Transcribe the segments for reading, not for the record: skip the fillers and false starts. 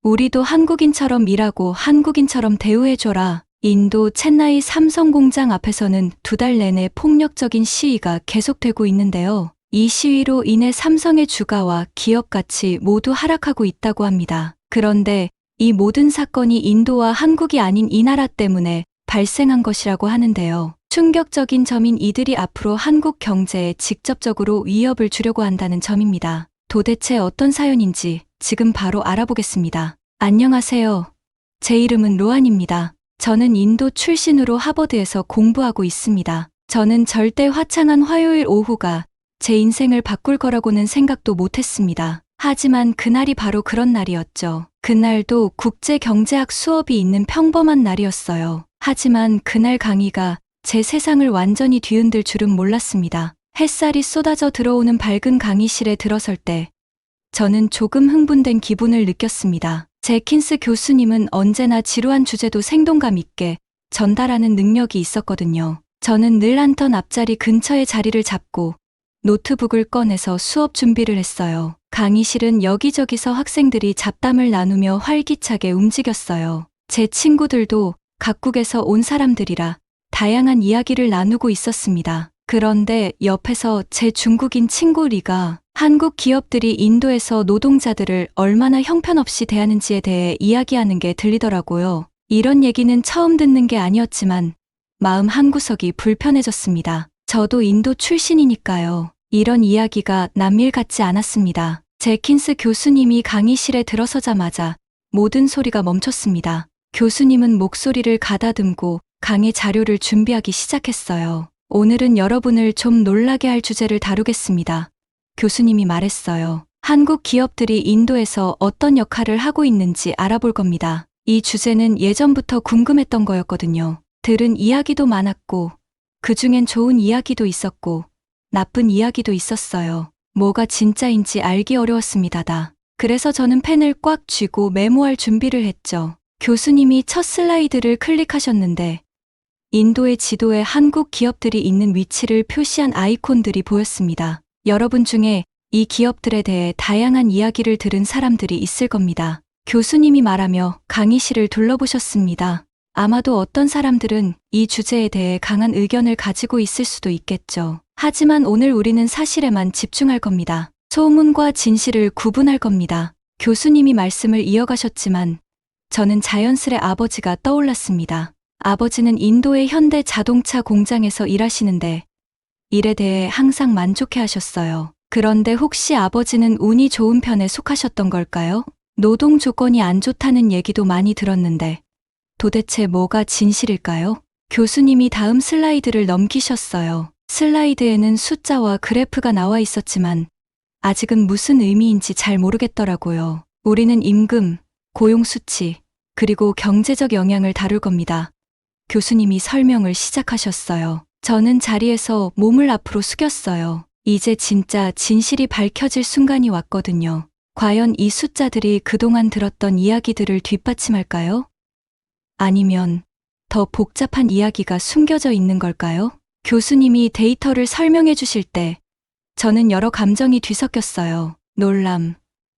우리도 한국인처럼 일하고 한국인처럼 대우해줘라. 인도 첸나이 삼성 공장 앞에서는 2달 내내 폭력적인 시위가 계속되고 있는데요. 이 시위로 인해 삼성의 주가와 기업 가치 모두 하락하고 있다고 합니다. 그런데 이 모든 사건이 인도와 한국이 아닌 이 나라 때문에 발생한 것이라고 하는데요. 충격적인 점인 이들이 앞으로 한국 경제에 직접적으로 위협을 주려고 한다는 점입니다. 도대체 어떤 사연인지 지금 바로 알아보겠습니다. 안녕하세요. 제 이름은 로안입니다. 저는 인도 출신으로 하버드에서 공부하고 있습니다. 저는 절대 화창한 화요일 오후가 제 인생을 바꿀 거라고는 생각도 못했습니다. 하지만 그날이 바로 그런 날이었죠. 그날도 국제경제학 수업이 있는 평범한 날이었어요. 하지만 그날 강의가 제 세상을 완전히 뒤흔들 줄은 몰랐습니다. 햇살이 쏟아져 들어오는 밝은 강의실에 들어설 때 저는 조금 흥분된 기분을 느꼈습니다. 제킨스 교수님은 언제나 지루한 주제도 생동감 있게 전달하는 능력이 있었거든요. 저는 늘 한 턴 앞자리 근처에 자리를 잡고 노트북을 꺼내서 수업 준비를 했어요. 강의실은 여기저기서 학생들이 잡담을 나누며 활기차게 움직였어요. 제 친구들도 각국에서 온 사람들이라 다양한 이야기를 나누고 있었습니다. 그런데 옆에서 제 중국인 친구 리가 한국 기업들이 인도에서 노동자들을 얼마나 형편없이 대하는지에 대해 이야기하는 게 들리더라고요. 이런 얘기는 처음 듣는 게 아니었지만 마음 한구석이 불편해졌습니다. 저도 인도 출신이니까요. 이런 이야기가 남일 같지 않았습니다. 제킨스 교수님이 강의실에 들어서자마자 모든 소리가 멈췄습니다. 교수님은 목소리를 가다듬고 강의 자료를 준비하기 시작했어요. 오늘은 여러분을 좀 놀라게 할 주제를 다루겠습니다. 교수님이 말했어요. 한국 기업들이 인도에서 어떤 역할을 하고 있는지 알아볼 겁니다. 이 주제는 예전부터 궁금했던 거였거든요. 들은 이야기도 많았고 그중엔 좋은 이야기도 있었고 나쁜 이야기도 있었어요. 뭐가 진짜인지 알기 어려웠습니다. 그래서 저는 펜을 꽉 쥐고 메모할 준비를 했죠. 교수님이 첫 슬라이드를 클릭하셨는데 인도의 지도에 한국 기업들이 있는 위치를 표시한 아이콘들이 보였습니다. 여러분 중에 이 기업들에 대해 다양한 이야기를 들은 사람들이 있을 겁니다. 교수님이 말하며 강의실을 둘러보셨습니다. 아마도 어떤 사람들은 이 주제에 대해 강한 의견을 가지고 있을 수도 있겠죠. 하지만 오늘 우리는 사실에만 집중할 겁니다. 소문과 진실을 구분할 겁니다. 교수님이 말씀을 이어가셨지만 저는 자연스레 아버지가 떠올랐습니다. 아버지는 인도의 현대 자동차 공장에서 일하시는데 일에 대해 항상 만족해 하셨어요. 그런데 혹시 아버지는 운이 좋은 편에 속하셨던 걸까요? 노동 조건이 안 좋다는 얘기도 많이 들었는데 도대체 뭐가 진실일까요? 교수님이 다음 슬라이드를 넘기셨어요. 슬라이드에는 숫자와 그래프가 나와 있었지만 아직은 무슨 의미인지 잘 모르겠더라고요. 우리는 임금, 고용 수치, 그리고 경제적 영향을 다룰 겁니다. 교수님이 설명을 시작하셨어요. 저는 자리에서 몸을 앞으로 숙였어요. 이제 진짜 진실이 밝혀질 순간이 왔거든요. 과연 이 숫자들이 그동안 들었던 이야기들을 뒷받침할까요? 아니면 더 복잡한 이야기가 숨겨져 있는 걸까요? 교수님이 데이터를 설명해 주실 때 저는 여러 감정이 뒤섞였어요. 놀람,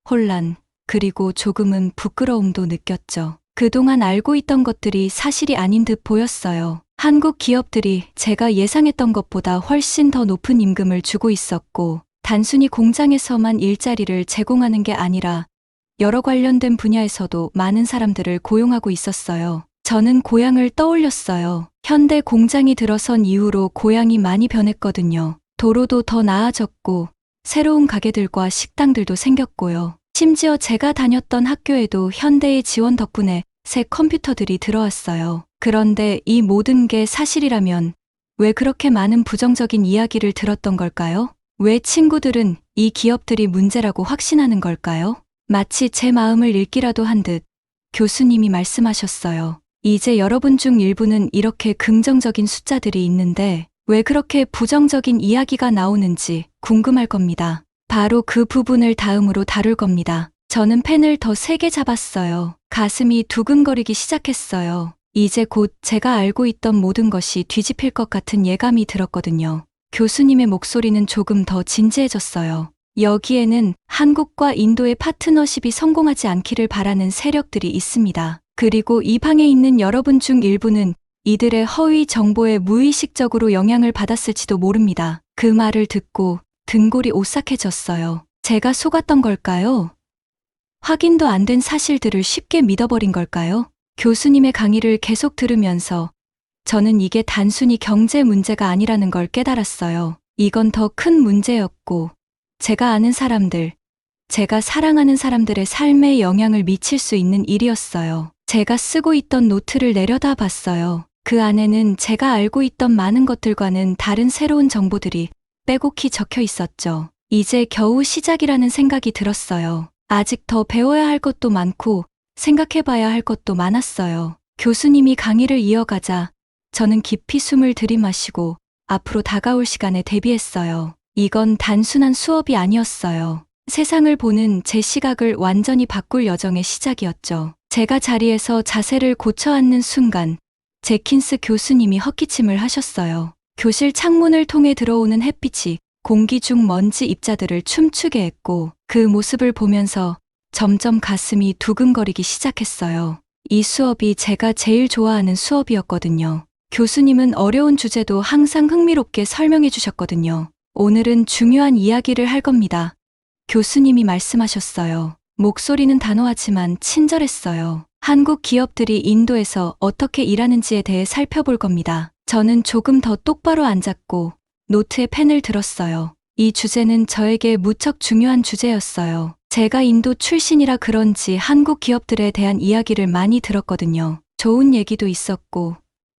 혼란, 그리고 조금은 부끄러움도 느꼈죠. 그동안 알고 있던 것들이 사실이 아닌 듯 보였어요. 한국 기업들이 제가 예상했던 것보다 훨씬 더 높은 임금을 주고 있었고 단순히 공장에서만 일자리를 제공하는 게 아니라 여러 관련된 분야에서도 많은 사람들을 고용하고 있었어요. 저는 고향을 떠올렸어요. 현대 공장이 들어선 이후로 고향이 많이 변했거든요. 도로도 더 나아졌고 새로운 가게들과 식당들도 생겼고요. 심지어 제가 다녔던 학교에도 현대의 지원 덕분에 새 컴퓨터들이 들어왔어요. 그런데 이 모든 게 사실이라면 왜 그렇게 많은 부정적인 이야기를 들었던 걸까요? 왜 친구들은 이 기업들이 문제라고 확신하는 걸까요? 마치 제 마음을 읽기라도 한 듯 교수님이 말씀하셨어요. 이제 여러분 중 일부는 이렇게 긍정적인 숫자들이 있는데 왜 그렇게 부정적인 이야기가 나오는지 궁금할 겁니다. 바로 그 부분을 다음으로 다룰 겁니다. 저는 펜을 더 세게 잡았어요. 가슴이 두근거리기 시작했어요. 이제 곧 제가 알고 있던 모든 것이 뒤집힐 것 같은 예감이 들었거든요. 교수님의 목소리는 조금 더 진지해졌어요. 여기에는 한국과 인도의 파트너십이 성공하지 않기를 바라는 세력들이 있습니다. 그리고 이 방에 있는 여러분 중 일부는 이들의 허위 정보에 무의식적으로 영향을 받았을지도 모릅니다. 그 말을 듣고 등골이 오싹해졌어요. 제가 속았던 걸까요? 확인도 안 된 사실들을 쉽게 믿어버린 걸까요? 교수님의 강의를 계속 들으면서 저는 이게 단순히 경제 문제가 아니라는 걸 깨달았어요. 이건 더 큰 문제였고, 제가 아는 사람들, 제가 사랑하는 사람들의 삶에 영향을 미칠 수 있는 일이었어요. 제가 쓰고 있던 노트를 내려다 봤어요. 그 안에는 제가 알고 있던 많은 것들과는 다른 새로운 정보들이 빼곡히 적혀 있었죠. 이제 겨우 시작이라는 생각이 들었어요. 아직 더 배워야 할 것도 많고 생각해봐야 할 것도 많았어요. 교수님이 강의를 이어가자 저는 깊이 숨을 들이마시고 앞으로 다가올 시간에 대비했어요. 이건 단순한 수업이 아니었어요. 세상을 보는 제 시각을 완전히 바꿀 여정의 시작이었죠. 제가 자리에서 자세를 고쳐 앉는 순간 제킨스 교수님이 헛기침을 하셨어요. 교실 창문을 통해 들어오는 햇빛이 공기 중 먼지 입자들을 춤추게 했고 그 모습을 보면서 점점 가슴이 두근거리기 시작했어요. 이 수업이 제가 제일 좋아하는 수업이었거든요. 교수님은 어려운 주제도 항상 흥미롭게 설명해 주셨거든요. 오늘은 중요한 이야기를 할 겁니다. 교수님이 말씀하셨어요. 목소리는 단호하지만 친절했어요. 한국 기업들이 인도에서 어떻게 일하는지에 대해 살펴볼 겁니다. 저는 조금 더 똑바로 앉았고 노트에 펜을 들었어요. 이 주제는 저에게 무척 중요한 주제였어요. 제가 인도 출신이라 그런지 한국 기업들에 대한 이야기를 많이 들었거든요. 좋은 얘기도 있었고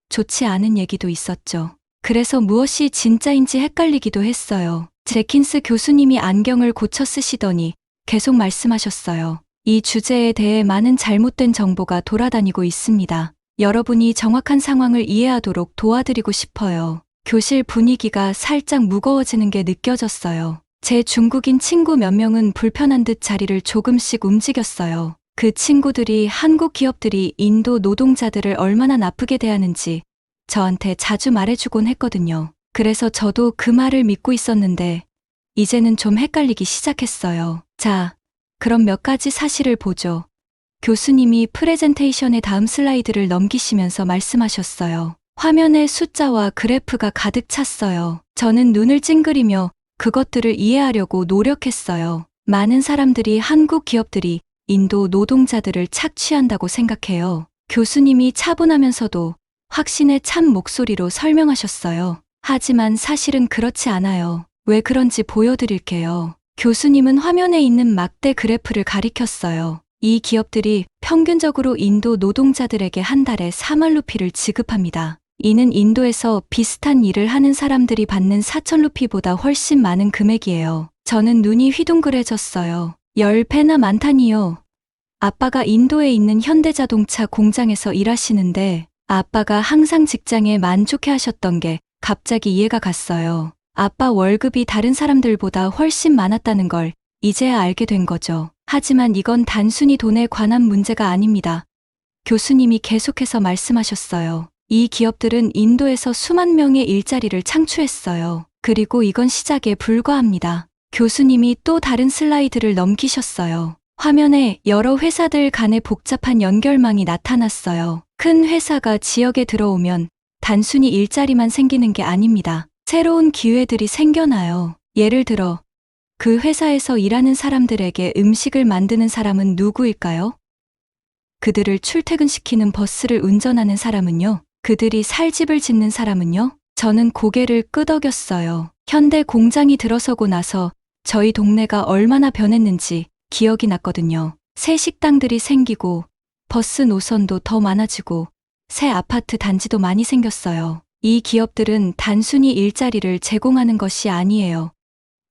좋지 않은 얘기도 있었죠. 그래서 무엇이 진짜인지 헷갈리기도 했어요. 제킨스 교수님이 안경을 고쳐 쓰시더니 계속 말씀하셨어요. 이 주제에 대해 많은 잘못된 정보가 돌아다니고 있습니다. 여러분이 정확한 상황을 이해하도록 도와드리고 싶어요. 교실 분위기가 살짝 무거워지는 게 느껴졌어요. 제 중국인 친구 몇 명은 불편한 듯 자리를 조금씩 움직였어요. 그 친구들이 한국 기업들이 인도 노동자들을 얼마나 나쁘게 대하는지 저한테 자주 말해주곤 했거든요. 그래서 저도 그 말을 믿고 있었는데 이제는 좀 헷갈리기 시작했어요. 자, 그럼 몇 가지 사실을 보죠. 교수님이 프레젠테이션의 다음 슬라이드를 넘기시면서 말씀하셨어요. 화면에 숫자와 그래프가 가득 찼어요. 저는 눈을 찡그리며 그것들을 이해하려고 노력했어요. 많은 사람들이 한국 기업들이 인도 노동자들을 착취한다고 생각해요. 교수님이 차분하면서도 확신의 찬 목소리로 설명하셨어요. 하지만 사실은 그렇지 않아요. 왜 그런지 보여드릴게요. 교수님은 화면에 있는 막대 그래프를 가리켰어요. 이 기업들이 평균적으로 인도 노동자들에게 한 달에 4만 루피를 지급합니다. 이는 인도에서 비슷한 일을 하는 사람들이 받는 4천 루피보다 훨씬 많은 금액이에요. 저는 눈이 휘둥그레졌어요. 10배나 많다니요. 아빠가 인도에 있는 현대자동차 공장에서 일하시는데 아빠가 항상 직장에 만족해 하셨던 게 갑자기 이해가 갔어요. 아빠 월급이 다른 사람들보다 훨씬 많았다는 걸 이제야 알게 된 거죠. 하지만 이건 단순히 돈에 관한 문제가 아닙니다. 교수님이 계속해서 말씀하셨어요. 이 기업들은 인도에서 수만 명의 일자리를 창출했어요. 그리고 이건 시작에 불과합니다. 교수님이 또 다른 슬라이드를 넘기셨어요. 화면에 여러 회사들 간의 복잡한 연결망이 나타났어요. 큰 회사가 지역에 들어오면 단순히 일자리만 생기는 게 아닙니다. 새로운 기회들이 생겨나요. 예를 들어 그 회사에서 일하는 사람들에게 음식을 만드는 사람은 누구일까요? 그들을 출퇴근시키는 버스를 운전하는 사람은요? 그들이 살 집을 짓는 사람은요? 저는 고개를 끄덕였어요. 현대 공장이 들어서고 나서 저희 동네가 얼마나 변했는지 기억이 났거든요. 새 식당들이 생기고 버스 노선도 더 많아지고 새 아파트 단지도 많이 생겼어요. 이 기업들은 단순히 일자리를 제공하는 것이 아니에요.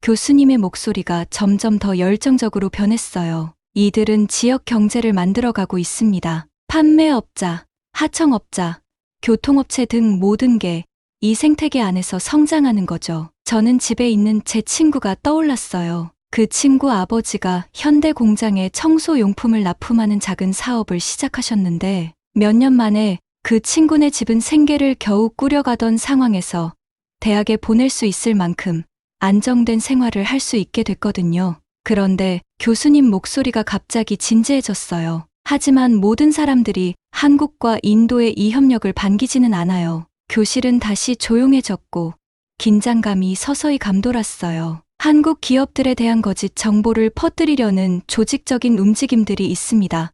교수님의 목소리가 점점 더 열정적으로 변했어요. 이들은 지역 경제를 만들어가고 있습니다. 판매업자, 하청업자, 교통업체 등 모든 게 이 생태계 안에서 성장하는 거죠. 저는 집에 있는 제 친구가 떠올랐어요. 그 친구 아버지가 현대 공장에 청소용품을 납품하는 작은 사업을 시작하셨는데 몇 년 만에 그 친구네 집은 생계를 겨우 꾸려가던 상황에서 대학에 보낼 수 있을 만큼 안정된 생활을 할 수 있게 됐거든요. 그런데 교수님 목소리가 갑자기 진지해졌어요. 하지만 모든 사람들이 한국과 인도의 이 협력을 반기지는 않아요. 교실은 다시 조용해졌고 긴장감이 서서히 감돌았어요. 한국 기업들에 대한 거짓 정보를 퍼뜨리려는 조직적인 움직임들이 있습니다.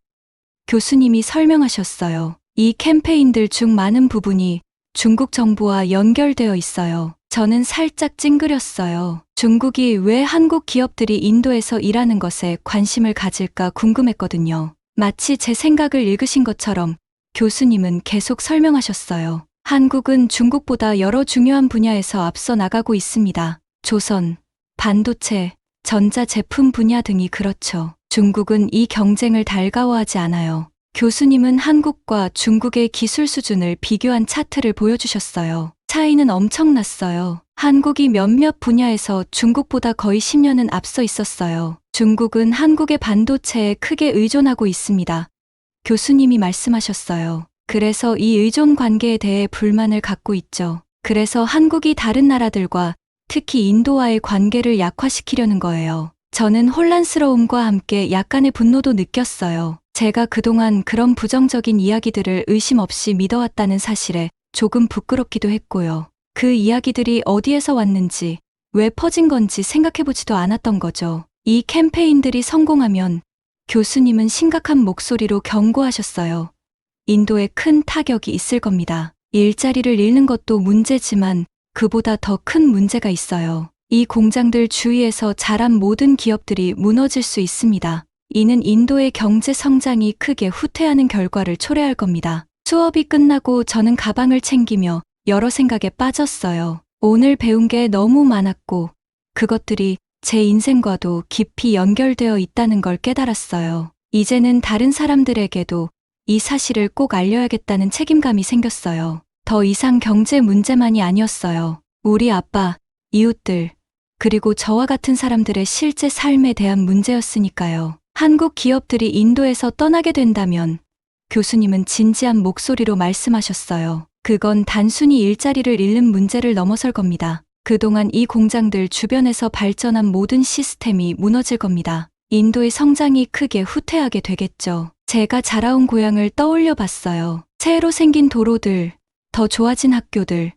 교수님이 설명하셨어요. 이 캠페인들 중 많은 부분이 중국 정부와 연결되어 있어요. 저는 살짝 찡그렸어요. 중국이 왜 한국 기업들이 인도에서 일하는 것에 관심을 가질까 궁금했거든요. 마치 제 생각을 읽으신 것처럼 교수님은 계속 설명하셨어요. 한국은 중국보다 여러 중요한 분야에서 앞서 나가고 있습니다. 조선, 반도체, 전자제품 분야 등이 그렇죠. 중국은 이 경쟁을 달가워하지 않아요. 교수님은 한국과 중국의 기술 수준을 비교한 차트를 보여주셨어요. 차이는 엄청났어요. 한국이 몇몇 분야에서 중국보다 거의 10년은 앞서 있었어요. 중국은 한국의 반도체에 크게 의존하고 있습니다. 교수님이 말씀하셨어요. 그래서 이 의존 관계에 대해 불만을 갖고 있죠. 그래서 한국이 다른 나라들과 특히 인도와의 관계를 약화시키려는 거예요. 저는 혼란스러움과 함께 약간의 분노도 느꼈어요. 제가 그동안 그런 부정적인 이야기들을 의심 없이 믿어왔다는 사실에 조금 부끄럽기도 했고요. 그 이야기들이 어디에서 왔는지, 왜 퍼진 건지 생각해보지도 않았던 거죠. 이 캠페인들이 성공하면 교수님은 심각한 목소리로 경고하셨어요. 인도에 큰 타격이 있을 겁니다. 일자리를 잃는 것도 문제지만 그보다 더 큰 문제가 있어요. 이 공장들 주위에서 자란 모든 기업들이 무너질 수 있습니다. 이는 인도의 경제 성장이 크게 후퇴하는 결과를 초래할 겁니다. 수업이 끝나고 저는 가방을 챙기며 여러 생각에 빠졌어요. 오늘 배운 게 너무 많았고 그것들이 제 인생과도 깊이 연결되어 있다는 걸 깨달았어요. 이제는 다른 사람들에게도 이 사실을 꼭 알려야겠다는 책임감이 생겼어요. 더 이상 경제 문제만이 아니었어요. 우리 아빠, 이웃들, 그리고 저와 같은 사람들의 실제 삶에 대한 문제였으니까요. 한국 기업들이 인도에서 떠나게 된다면 교수님은 진지한 목소리로 말씀하셨어요. 그건 단순히 일자리를 잃는 문제를 넘어설 겁니다. 그동안 이 공장들 주변에서 발전한 모든 시스템이 무너질 겁니다. 인도의 성장이 크게 후퇴하게 되겠죠. 제가 자라온 고향을 떠올려 봤어요. 새로 생긴 도로들, 더 좋아진 학교들,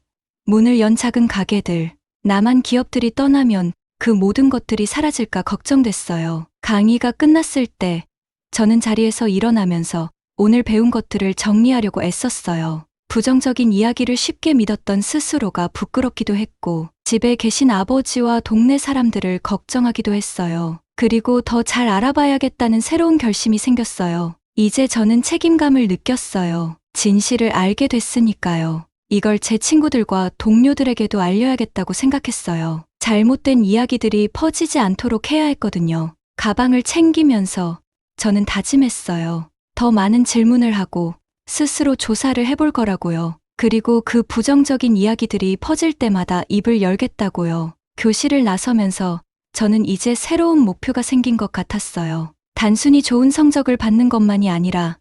문을 연 작은 가게들, 남한 기업들이 떠나면 그 모든 것들이 사라질까 걱정됐어요. 강의가 끝났을 때 저는 자리에서 일어나면서 오늘 배운 것들을 정리하려고 애썼어요. 부정적인 이야기를 쉽게 믿었던 스스로가 부끄럽기도 했고 집에 계신 아버지와 동네 사람들을 걱정하기도 했어요. 그리고 더 잘 알아봐야겠다는 새로운 결심이 생겼어요. 이제 저는 책임감을 느꼈어요. 진실을 알게 됐으니까요. 이걸 제 친구들과 동료들에게도 알려야겠다고 생각했어요. 잘못된 이야기들이 퍼지지 않도록 해야 했거든요. 가방을 챙기면서 저는 다짐했어요. 더 많은 질문을 하고 스스로 조사를 해볼 거라고요. 그리고 그 부정적인 이야기들이 퍼질 때마다 입을 열겠다고요. 교실을 나서면서 저는 이제 새로운 목표가 생긴 것 같았어요. 단순히 좋은 성적을 받는 것만이 아니라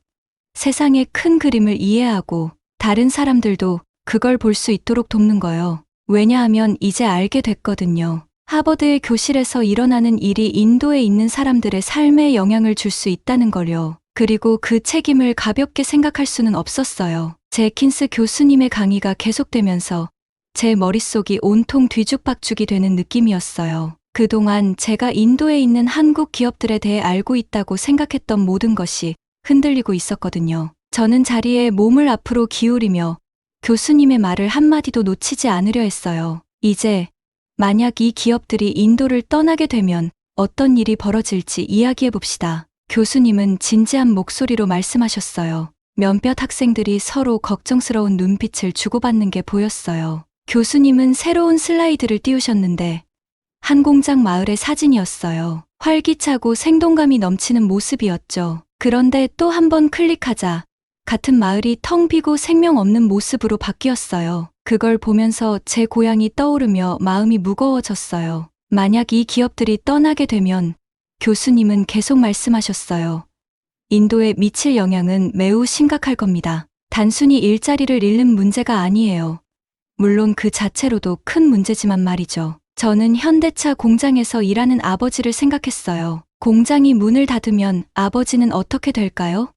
세상의 큰 그림을 이해하고 다른 사람들도 그걸 볼 수 있도록 돕는 거요. 왜냐하면 이제 알게 됐거든요. 하버드의 교실에서 일어나는 일이 인도에 있는 사람들의 삶에 영향을 줄 수 있다는 걸요. 그리고 그 책임을 가볍게 생각할 수는 없었어요. 제킨스 교수님의 강의가 계속되면서 제 머릿속이 온통 뒤죽박죽이 되는 느낌이었어요. 그동안 제가 인도에 있는 한국 기업들에 대해 알고 있다고 생각했던 모든 것이 흔들리고 있었거든요. 저는 자리에 몸을 앞으로 기울이며 교수님의 말을 한마디도 놓치지 않으려 했어요. 이제 만약 이 기업들이 인도를 떠나게 되면 어떤 일이 벌어질지 이야기해 봅시다. 교수님은 진지한 목소리로 말씀하셨어요. 몇몇 학생들이 서로 걱정스러운 눈빛을 주고받는 게 보였어요. 교수님은 새로운 슬라이드를 띄우셨는데 한 공장 마을의 사진이었어요. 활기차고 생동감이 넘치는 모습이었죠. 그런데 또 한 번 클릭하자 같은 마을이 텅 비고 생명 없는 모습으로 바뀌었어요. 그걸 보면서 제 고향이 떠오르며 마음이 무거워졌어요. 만약 이 기업들이 떠나게 되면 교수님은 계속 말씀하셨어요. 인도에 미칠 영향은 매우 심각할 겁니다. 단순히 일자리를 잃는 문제가 아니에요. 물론 그 자체로도 큰 문제지만 말이죠. 저는 현대차 공장에서 일하는 아버지를 생각했어요. 공장이 문을 닫으면 아버지는 어떻게 될까요?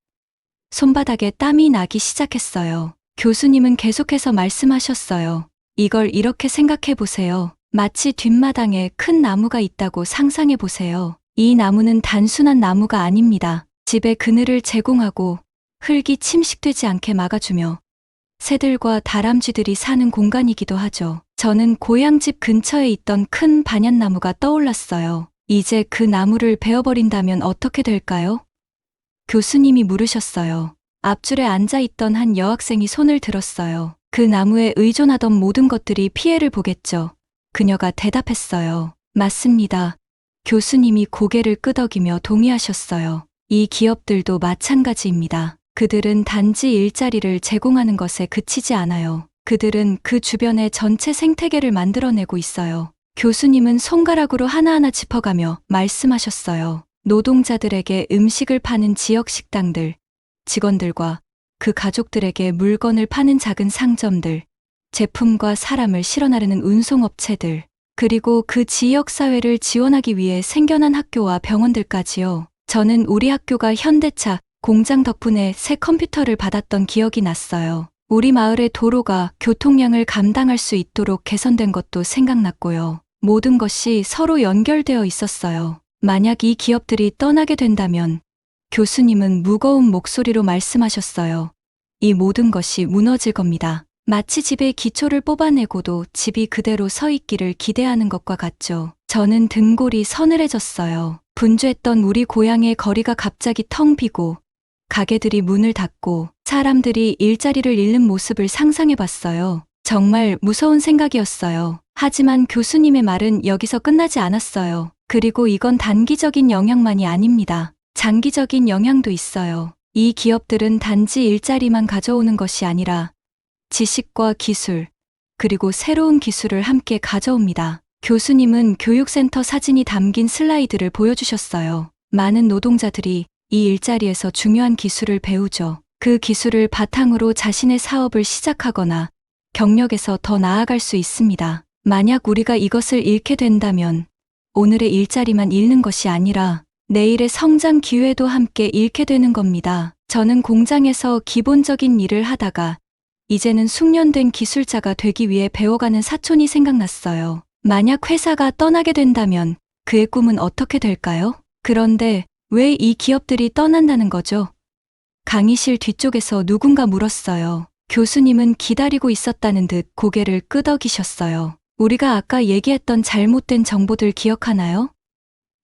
손바닥에 땀이 나기 시작했어요. 교수님은 계속해서 말씀하셨어요. 이걸 이렇게 생각해 보세요. 마치 뒷마당에 큰 나무가 있다고 상상해 보세요. 이 나무는 단순한 나무가 아닙니다. 집에 그늘을 제공하고 흙이 침식되지 않게 막아주며 새들과 다람쥐들이 사는 공간이기도 하죠. 저는 고향집 근처에 있던 큰 반얀나무가 떠올랐어요. 이제 그 나무를 베어버린다면 어떻게 될까요? 교수님이 물으셨어요. 앞줄에 앉아있던 한 여학생이 손을 들었어요. 그 나무에 의존하던 모든 것들이 피해를 보겠죠. 그녀가 대답했어요. 맞습니다. 교수님이 고개를 끄덕이며 동의하셨어요. 이 기업들도 마찬가지입니다. 그들은 단지 일자리를 제공하는 것에 그치지 않아요. 그들은 그 주변의 전체 생태계를 만들어내고 있어요. 교수님은 손가락으로 하나하나 짚어가며 말씀하셨어요. 노동자들에게 음식을 파는 지역 식당들, 직원들과 그 가족들에게 물건을 파는 작은 상점들, 제품과 사람을 실어나르는 운송업체들, 그리고 그 지역 사회를 지원하기 위해 생겨난 학교와 병원들까지요. 저는 우리 학교가 현대차 공장 덕분에 새 컴퓨터를 받았던 기억이 났어요. 우리 마을의 도로가 교통량을 감당할 수 있도록 개선된 것도 생각났고요. 모든 것이 서로 연결되어 있었어요. 만약 이 기업들이 떠나게 된다면 교수님은 무거운 목소리로 말씀하셨어요. 이 모든 것이 무너질 겁니다. 마치 집의 기초를 뽑아내고도 집이 그대로 서 있기를 기대하는 것과 같죠. 저는 등골이 서늘해졌어요. 분주했던 우리 고향의 거리가 갑자기 텅 비고 가게들이 문을 닫고 사람들이 일자리를 잃는 모습을 상상해봤어요. 정말 무서운 생각이었어요. 하지만 교수님의 말은 여기서 끝나지 않았어요. 그리고 이건 단기적인 영향만이 아닙니다. 장기적인 영향도 있어요. 이 기업들은 단지 일자리만 가져오는 것이 아니라 지식과 기술, 그리고 새로운 기술을 함께 가져옵니다. 교수님은 교육센터 사진이 담긴 슬라이드를 보여주셨어요. 많은 노동자들이 이 일자리에서 중요한 기술을 배우죠. 그 기술을 바탕으로 자신의 사업을 시작하거나 경력에서 더 나아갈 수 있습니다. 만약 우리가 이것을 잃게 된다면 오늘의 일자리만 잃는 것이 아니라 내일의 성장 기회도 함께 잃게 되는 겁니다. 저는 공장에서 기본적인 일을 하다가 이제는 숙련된 기술자가 되기 위해 배워가는 사촌이 생각났어요. 만약 회사가 떠나게 된다면 그의 꿈은 어떻게 될까요? 그런데 왜 이 기업들이 떠난다는 거죠? 강의실 뒤쪽에서 누군가 물었어요. 교수님은 기다리고 있었다는 듯 고개를 끄덕이셨어요. 우리가 아까 얘기했던 잘못된 정보들 기억하나요?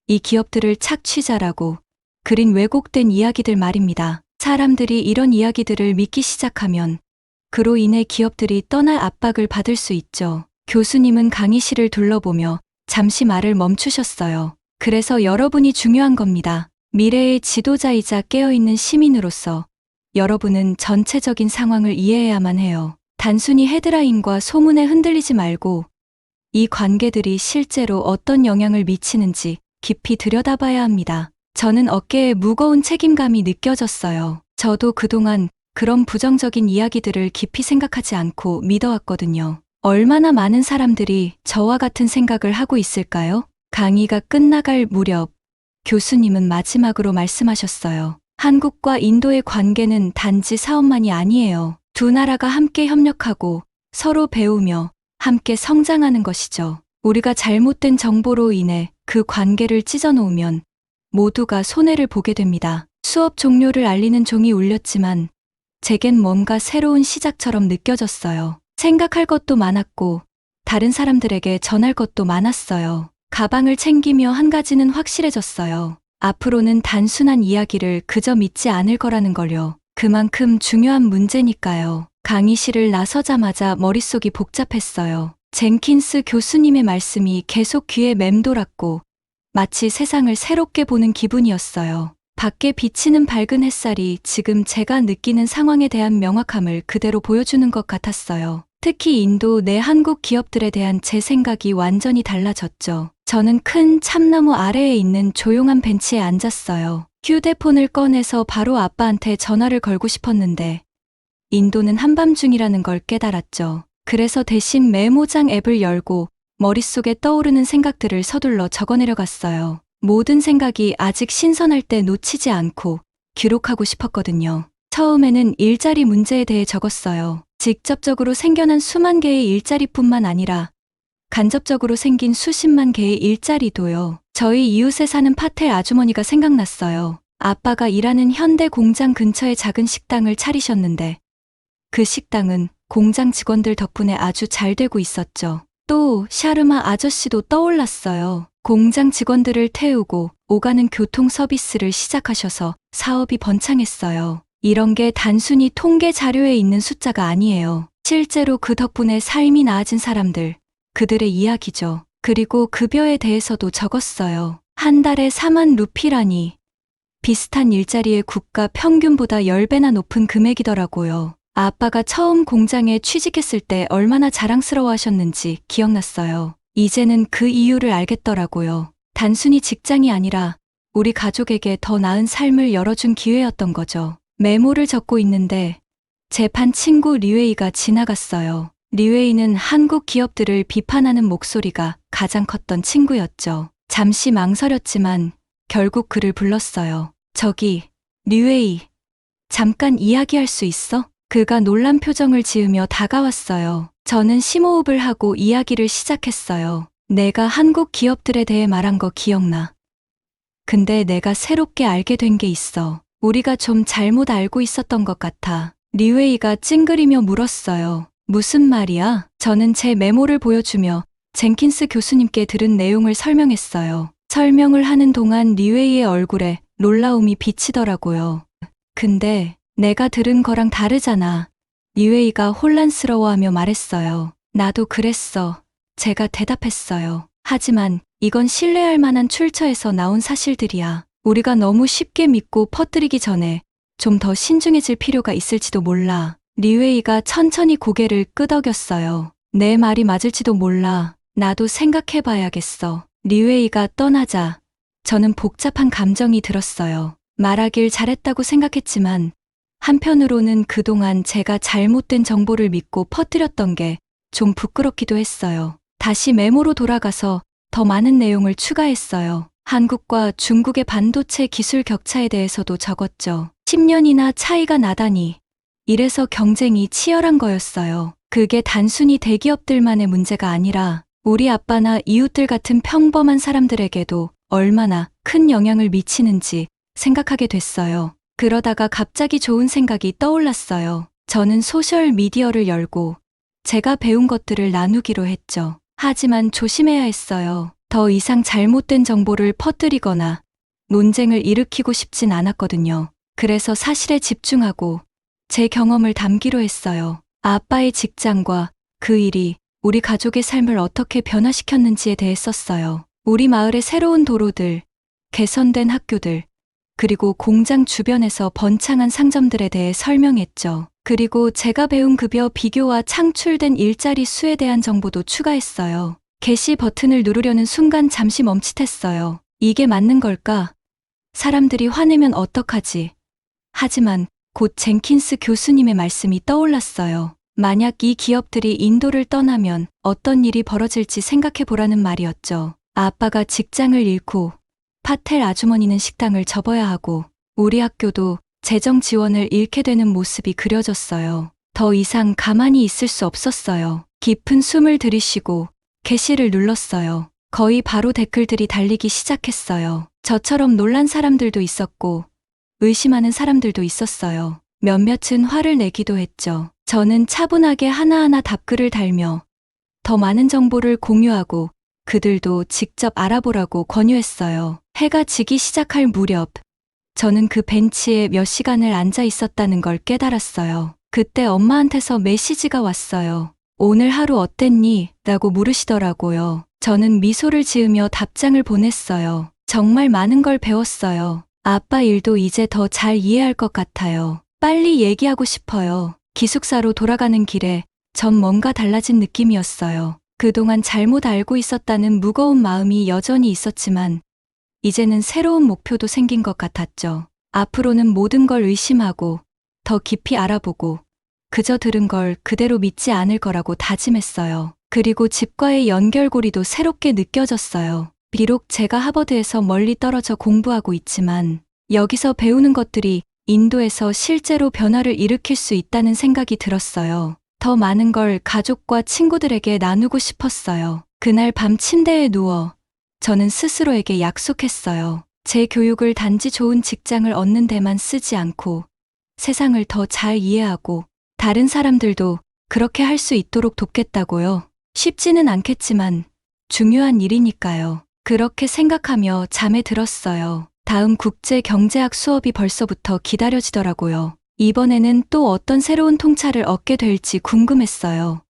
이 기업들을 착취자라고 그린 왜곡된 이야기들 말입니다. 사람들이 이런 이야기들을 믿기 시작하면 그로 인해 기업들이 떠날 압박을 받을 수 있죠. 교수님은 강의실을 둘러보며 잠시 말을 멈추셨어요. 그래서 여러분이 중요한 겁니다. 미래의 지도자이자 깨어있는 시민으로서 여러분은 전체적인 상황을 이해해야만 해요. 단순히 헤드라인과 소문에 흔들리지 말고 이 관계들이 실제로 어떤 영향을 미치는지 깊이 들여다봐야 합니다. 저는 어깨에 무거운 책임감이 느껴졌어요. 저도 그동안 그런 부정적인 이야기들을 깊이 생각하지 않고 믿어왔거든요. 얼마나 많은 사람들이 저와 같은 생각을 하고 있을까요? 강의가 끝나갈 무렵 교수님은 마지막으로 말씀하셨어요. 한국과 인도의 관계는 단지 사업만이 아니에요. 두 나라가 함께 협력하고 서로 배우며 함께 성장하는 것이죠. 우리가 잘못된 정보로 인해 그 관계를 찢어놓으면 모두가 손해를 보게 됩니다. 수업 종료를 알리는 종이 울렸지만 제겐 뭔가 새로운 시작처럼 느껴졌어요. 생각할 것도 많았고 다른 사람들에게 전할 것도 많았어요. 가방을 챙기며 한 가지는 확실해졌어요. 앞으로는 단순한 이야기를 그저 믿지 않을 거라는 걸요. 그만큼 중요한 문제니까요. 강의실을 나서자마자 머릿속이 복잡했어요. 젠킨스 교수님의 말씀이 계속 귀에 맴돌았고 마치 세상을 새롭게 보는 기분이었어요. 밖에 비치는 밝은 햇살이 지금 제가 느끼는 상황에 대한 명확함을 그대로 보여주는 것 같았어요. 특히 인도 내 한국 기업들에 대한 제 생각이 완전히 달라졌죠. 저는 큰 참나무 아래에 있는 조용한 벤치에 앉았어요. 휴대폰을 꺼내서 바로 아빠한테 전화를 걸고 싶었는데 인도는 한밤중이라는 걸 깨달았죠. 그래서 대신 메모장 앱을 열고 머릿속에 떠오르는 생각들을 서둘러 적어내려갔어요. 모든 생각이 아직 신선할 때 놓치지 않고 기록하고 싶었거든요. 처음에는 일자리 문제에 대해 적었어요. 직접적으로 생겨난 수만 개의 일자리뿐만 아니라 간접적으로 생긴 수십만 개의 일자리도요. 저희 이웃에 사는 파텔 아주머니가 생각났어요. 아빠가 일하는 현대 공장 근처에 작은 식당을 차리셨는데 그 식당은 공장 직원들 덕분에 아주 잘 되고 있었죠. 또 샤르마 아저씨도 떠올랐어요. 공장 직원들을 태우고 오가는 교통 서비스를 시작하셔서 사업이 번창했어요. 이런 게 단순히 통계 자료에 있는 숫자가 아니에요. 실제로 그 덕분에 삶이 나아진 사람들, 그들의 이야기죠. 그리고 급여에 대해서도 적었어요. 한 달에 4만 루피라니 비슷한 일자리의 국가 평균보다 10배나 높은 금액이더라고요. 아빠가 처음 공장에 취직했을 때 얼마나 자랑스러워 하셨는지 기억났어요. 이제는 그 이유를 알겠더라고요. 단순히 직장이 아니라 우리 가족에게 더 나은 삶을 열어준 기회였던 거죠. 메모를 적고 있는데 제 반 친구 리웨이가 지나갔어요. 리웨이는 한국 기업들을 비판하는 목소리가 가장 컸던 친구였죠. 잠시 망설였지만 결국 그를 불렀어요. 저기, 리웨이. 잠깐 이야기할 수 있어? 그가 놀란 표정을 지으며 다가왔어요. 저는 심호흡을 하고 이야기를 시작했어요. 내가 한국 기업들에 대해 말한 거 기억나? 근데 내가 새롭게 알게 된 게 있어. 우리가 좀 잘못 알고 있었던 것 같아. 리웨이가 찡그리며 물었어요. 무슨 말이야? 저는 제 메모를 보여주며 젠킨스 교수님께 들은 내용을 설명했어요. 설명을 하는 동안 리웨이의 얼굴에 놀라움이 비치더라고요. 근데 내가 들은 거랑 다르잖아. 리웨이가 혼란스러워하며 말했어요. 나도 그랬어. 제가 대답했어요. 하지만 이건 신뢰할 만한 출처에서 나온 사실들이야. 우리가 너무 쉽게 믿고 퍼뜨리기 전에 좀 더 신중해질 필요가 있을지도 몰라. 리웨이가 천천히 고개를 끄덕였어요. 내 말이 맞을지도 몰라. 나도 생각해봐야겠어. 리웨이가 떠나자 저는 복잡한 감정이 들었어요. 말하길 잘했다고 생각했지만 한편으로는 그동안 제가 잘못된 정보를 믿고 퍼뜨렸던 게 좀 부끄럽기도 했어요. 다시 메모로 돌아가서 더 많은 내용을 추가했어요. 한국과 중국의 반도체 기술 격차에 대해서도 적었죠. 10년이나 차이가 나다니. 이래서 경쟁이 치열한 거였어요. 그게 단순히 대기업들만의 문제가 아니라 우리 아빠나 이웃들 같은 평범한 사람들에게도 얼마나 큰 영향을 미치는지 생각하게 됐어요. 그러다가 갑자기 좋은 생각이 떠올랐어요. 저는 소셜 미디어를 열고 제가 배운 것들을 나누기로 했죠. 하지만 조심해야 했어요. 더 이상 잘못된 정보를 퍼뜨리거나 논쟁을 일으키고 싶진 않았거든요. 그래서 사실에 집중하고 제 경험을 담기로 했어요. 아빠의 직장과 그 일이 우리 가족의 삶을 어떻게 변화시켰는지에 대해 썼어요. 우리 마을의 새로운 도로들, 개선된 학교들, 그리고 공장 주변에서 번창한 상점들에 대해 설명했죠. 그리고 제가 배운 급여 비교와 창출된 일자리 수에 대한 정보도 추가했어요. 게시 버튼을 누르려는 순간 잠시 멈칫했어요. 이게 맞는 걸까? 사람들이 화내면 어떡하지? 하지만 곧 젠킨스 교수님의 말씀이 떠올랐어요. 만약 이 기업들이 인도를 떠나면 어떤 일이 벌어질지 생각해 보라는 말이었죠. 아빠가 직장을 잃고 파텔 아주머니는 식당을 접어야 하고 우리 학교도 재정 지원을 잃게 되는 모습이 그려졌어요. 더 이상 가만히 있을 수 없었어요. 깊은 숨을 들이쉬고 게시를 눌렀어요. 거의 바로 댓글들이 달리기 시작했어요. 저처럼 놀란 사람들도 있었고 의심하는 사람들도 있었어요. 몇몇은 화를 내기도 했죠. 저는 차분하게 하나하나 답글을 달며 더 많은 정보를 공유하고 그들도 직접 알아보라고 권유했어요. 해가 지기 시작할 무렵 저는 그 벤치에 몇 시간을 앉아 있었다는 걸 깨달았어요. 그때 엄마한테서 메시지가 왔어요. 오늘 하루 어땠니? 라고 물으시더라고요. 저는 미소를 지으며 답장을 보냈어요. 정말 많은 걸 배웠어요. 아빠 일도 이제 더 잘 이해할 것 같아요. 빨리 얘기하고 싶어요. 기숙사로 돌아가는 길에 전 뭔가 달라진 느낌이었어요. 그동안 잘못 알고 있었다는 무거운 마음이 여전히 있었지만 이제는 새로운 목표도 생긴 것 같았죠. 앞으로는 모든 걸 의심하고 더 깊이 알아보고 그저 들은 걸 그대로 믿지 않을 거라고 다짐했어요. 그리고 집과의 연결고리도 새롭게 느껴졌어요. 비록 제가 하버드에서 멀리 떨어져 공부하고 있지만 여기서 배우는 것들이 인도에서 실제로 변화를 일으킬 수 있다는 생각이 들었어요. 더 많은 걸 가족과 친구들에게 나누고 싶었어요. 그날 밤 침대에 누워 저는 스스로에게 약속했어요. 제 교육을 단지 좋은 직장을 얻는 데만 쓰지 않고 세상을 더 잘 이해하고 다른 사람들도 그렇게 할 수 있도록 돕겠다고요. 쉽지는 않겠지만 중요한 일이니까요. 그렇게 생각하며 잠에 들었어요. 다음 국제 경제학 수업이 벌써부터 기다려지더라고요. 이번에는 또 어떤 새로운 통찰을 얻게 될지 궁금했어요.